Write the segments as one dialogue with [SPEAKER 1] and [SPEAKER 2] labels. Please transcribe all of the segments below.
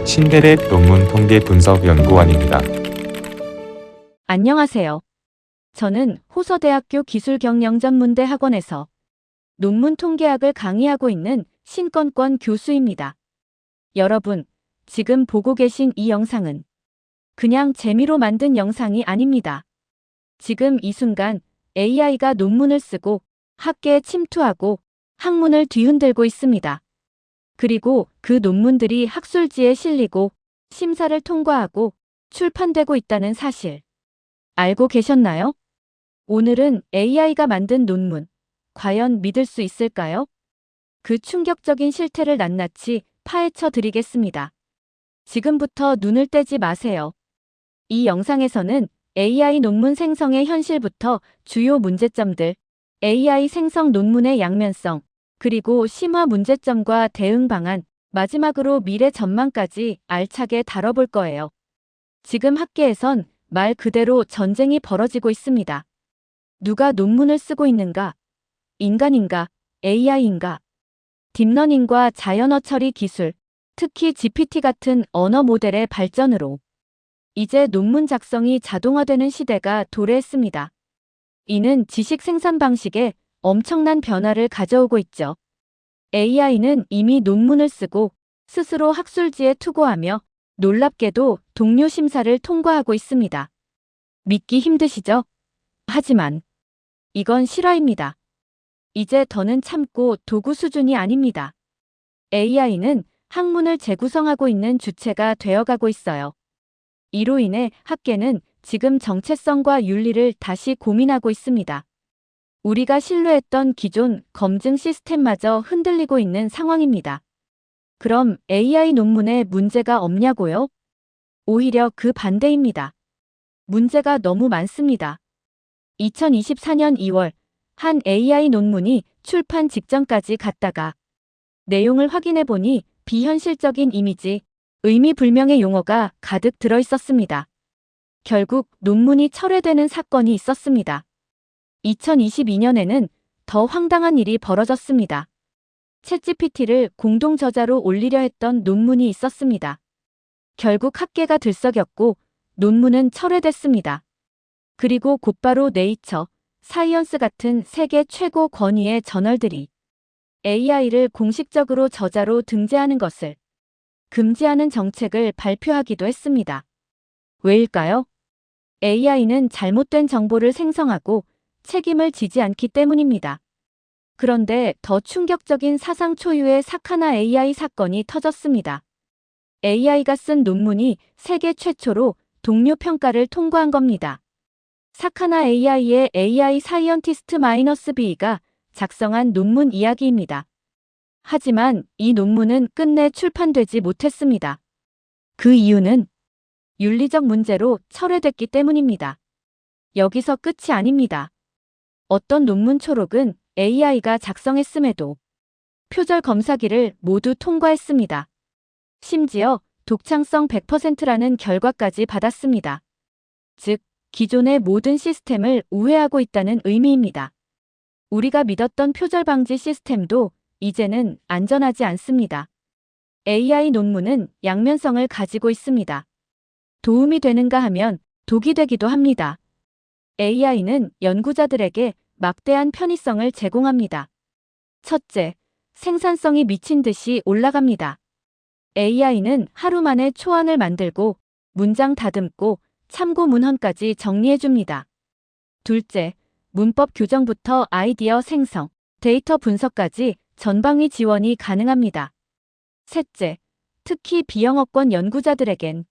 [SPEAKER 1] 신대랩 논문 통계 분석 연구원입니다.
[SPEAKER 2] 안녕하세요. 저는 호서대학교 기술경영전문대 학원에서 논문 통계학을 강의하고 있는 신건권 교수입니다. 여러분, 지금 보고 계신 이 영상은 그냥 재미로 만든 영상이 아닙니다. 지금 이 순간 AI가 논문을 쓰고 학계에 침투하고 학문을 뒤흔들고 있습니다. 그리고 그 논문들이 학술지에 실리고 심사를 통과하고 출판되고 있다는 사실 알고 계셨나요? 오늘은 AI가 만든 논문, 과연 믿을 수 있을까요? 그 충격적인 실태를 낱낱이 파헤쳐 드리겠습니다. 지금부터 눈을 떼지 마세요. 이 영상에서는 AI 논문 생성의 현실부터 주요 문제점들, AI 생성 논문의 양면성, 그리고 심화 문제점과 대응 방안, 마지막으로 미래 전망까지 알차게 다뤄볼 거예요. 지금 학계에선 말 그대로 전쟁이 벌어지고 있습니다. 누가 논문을 쓰고 있는가? 인간인가? AI인가? 딥러닝과 자연어 처리 기술, 특히 GPT 같은 언어 모델의 발전으로 이제 논문 작성이 자동화되는 시대가 도래했습니다. 이는 지식 생산 방식에 엄청난 변화를 가져오고 있죠. AI는 이미 논문을 쓰고 스스로 학술지에 투고하며 놀랍게도 동료 심사를 통과하고 있습니다. 믿기 힘드시죠? 하지만 이건 실화입니다. 이제 더는 참고 도구 수준이 아닙니다. AI는 학문을 재구성하고 있는 주체가 되어가고 있어요. 이로 인해 학계는 지금 정체성과 윤리를 다시 고민하고 있습니다. 우리가 신뢰했던 기존 검증 시스템마저 흔들리고 있는 상황입니다. 그럼 AI 논문에 문제가 없냐고요? 오히려 그 반대입니다. 문제가 너무 많습니다. 2024년 2월 한 AI 논문이 출판 직전까지 갔다가 내용을 확인해 보니 비현실적인 이미지, 의미불명의 용어가 가득 들어 있었습니다. 결국 논문이 철회되는 사건이 있었습니다. 2022년에는 더 황당한 일이 벌어졌습니다. 챗GPT를 공동 저자로 올리려 했던 논문이 있었습니다. 결국 학계가 들썩였고 논문은 철회됐습니다. 그리고 곧바로 네이처, 사이언스 같은 세계 최고 권위의 저널들이 AI를 공식적으로 저자로 등재하는 것을 금지하는 정책을 발표하기도 했습니다. 왜일까요? AI는 잘못된 정보를 생성하고 책임을 지지 않기 때문입니다. 그런데 더 충격적인 사상 초유의 사카나 AI 사건이 터졌습니다. AI가 쓴 논문이 세계 최초로 동료 평가를 통과한 겁니다. 사카나 AI의 AI 사이언티스트 -B가 작성한 논문 이야기입니다. 하지만 이 논문은 끝내 출판되지 못했습니다. 그 이유는 윤리적 문제로 철회됐기 때문입니다. 여기서 끝이 아닙니다. 어떤 논문 초록은 AI가 작성했음에도 표절 검사기를 모두 통과했습니다. 심지어 독창성 100%라는 결과까지 받았습니다. 즉, 기존의 모든 시스템을 우회하고 있다는 의미입니다. 우리가 믿었던 표절 방지 시스템도 이제는 안전하지 않습니다. AI 논문은 양면성을 가지고 있습니다. 도움이 되는가 하면 독이 되기도 합니다. AI는 연구자들에게 막대한 편의성을 제공합니다. 첫째, 생산성이 미친 듯이 올라갑니다. AI는 하루 만에 초안을 만들고 문장 다듬고 참고 문헌까지 정리해줍니다. 둘째, 문법 교정부터 아이디어 생성, 데이터 분석까지 전방위 지원이 가능합니다. 셋째, 특히 비영어권 연구자들에겐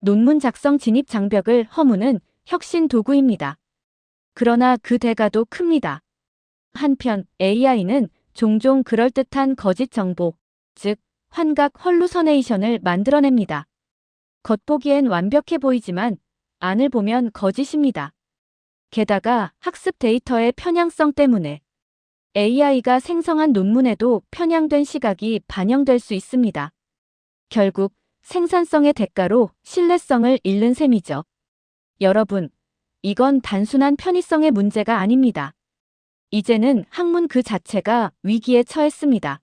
[SPEAKER 2] 논문 작성 진입 장벽을 허무는 혁신 도구입니다. 그러나 그 대가도 큽니다. 한편 AI는 종종 그럴듯한 거짓 정보, 즉 환각 헐루서네이션을 만들어냅니다. 겉보기엔 완벽해 보이지만 안을 보면 거짓입니다. 게다가 학습 데이터의 편향성 때문에 AI가 생성한 논문에도 편향된 시각이 반영될 수 있습니다. 결국 생산성의 대가로 신뢰성을 잃는 셈이죠. 여러분, 이건 단순한 편의성의 문제가 아닙니다. 이제는 학문 그 자체가 위기에 처했습니다.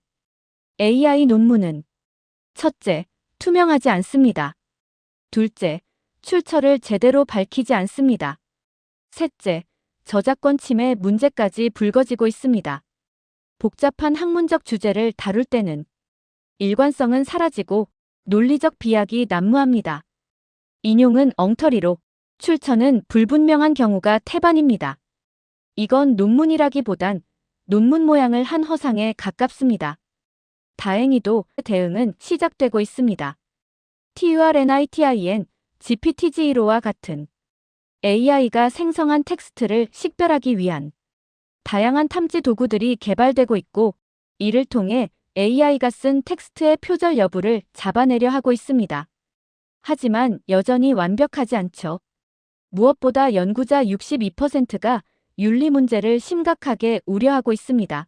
[SPEAKER 2] AI 논문은 첫째, 투명하지 않습니다. 둘째, 출처를 제대로 밝히지 않습니다. 셋째, 저작권 침해 문제까지 불거지고 있습니다. 복잡한 학문적 주제를 다룰 때는 일관성은 사라지고 논리적 비약이 난무합니다. 인용은 엉터리로, 출처는 불분명한 경우가 태반입니다. 이건 논문이라기보단 논문 모양을 한 허상에 가깝습니다. 다행히도 대응은 시작되고 있습니다. TURNITIN, GPT-0와 같은 AI가 생성한 텍스트를 식별하기 위한 다양한 탐지 도구들이 개발되고 있고, 이를 통해 AI가 쓴 텍스트의 표절 여부를 잡아내려 하고 있습니다. 하지만 여전히 완벽하지 않죠. 무엇보다 연구자 62%가 윤리 문제를 심각하게 우려하고 있습니다.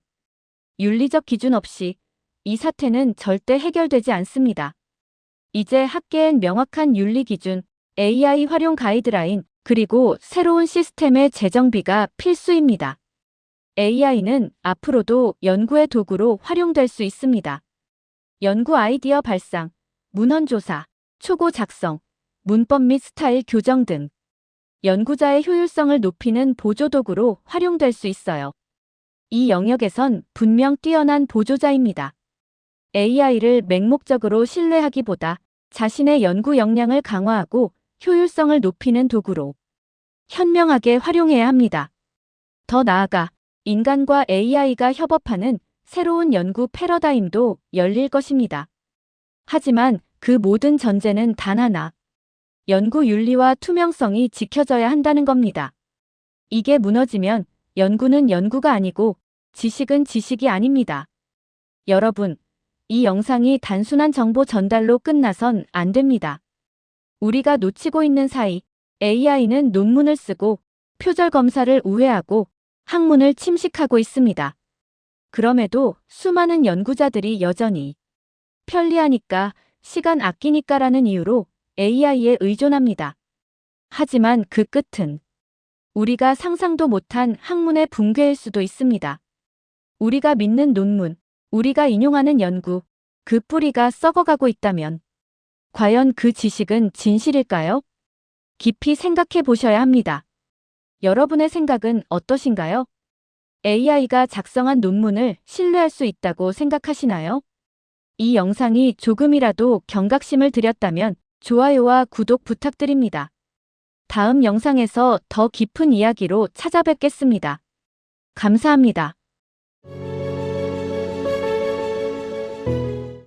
[SPEAKER 2] 윤리적 기준 없이 이 사태는 절대 해결되지 않습니다. 이제 학계엔 명확한 윤리 기준, AI 활용 가이드라인, 그리고 새로운 시스템의 재정비가 필수입니다. AI는 앞으로도 연구의 도구로 활용될 수 있습니다. 연구 아이디어 발상, 문헌 조사, 초고 작성, 문법 및 스타일 교정 등 연구자의 효율성을 높이는 보조도구로 활용될 수 있어요. 이 영역에선 분명 뛰어난 보조자입니다. AI를 맹목적으로 신뢰하기보다 자신의 연구 역량을 강화하고 효율성을 높이는 도구로 현명하게 활용해야 합니다. 더 나아가 인간과 AI가 협업하는 새로운 연구 패러다임도 열릴 것입니다. 하지만 그 모든 전제는 단 하나, 연구 윤리와 투명성이 지켜져야 한다는 겁니다. 이게 무너지면 연구는 연구가 아니고 지식은 지식이 아닙니다. 여러분, 이 영상이 단순한 정보 전달로 끝나선 안 됩니다. 우리가 놓치고 있는 사이 AI는 논문을 쓰고 표절 검사를 우회하고 학문을 침식하고 있습니다. 그럼에도 수많은 연구자들이 여전히 편리하니까, 시간 아끼니까라는 이유로 AI에 의존합니다. 하지만 그 끝은 우리가 상상도 못한 학문의 붕괴일 수도 있습니다. 우리가 믿는 논문, 우리가 인용하는 연구, 그 뿌리가 썩어가고 있다면 과연 그 지식은 진실일까요? 깊이 생각해 보셔야 합니다. 여러분의 생각은 어떠신가요? AI가 작성한 논문을 신뢰할 수 있다고 생각하시나요? 이 영상이 조금이라도 경각심을 드렸다면 좋아요와 구독 부탁드립니다. 다음 영상에서 더 깊은 이야기로 찾아뵙겠습니다. 감사합니다.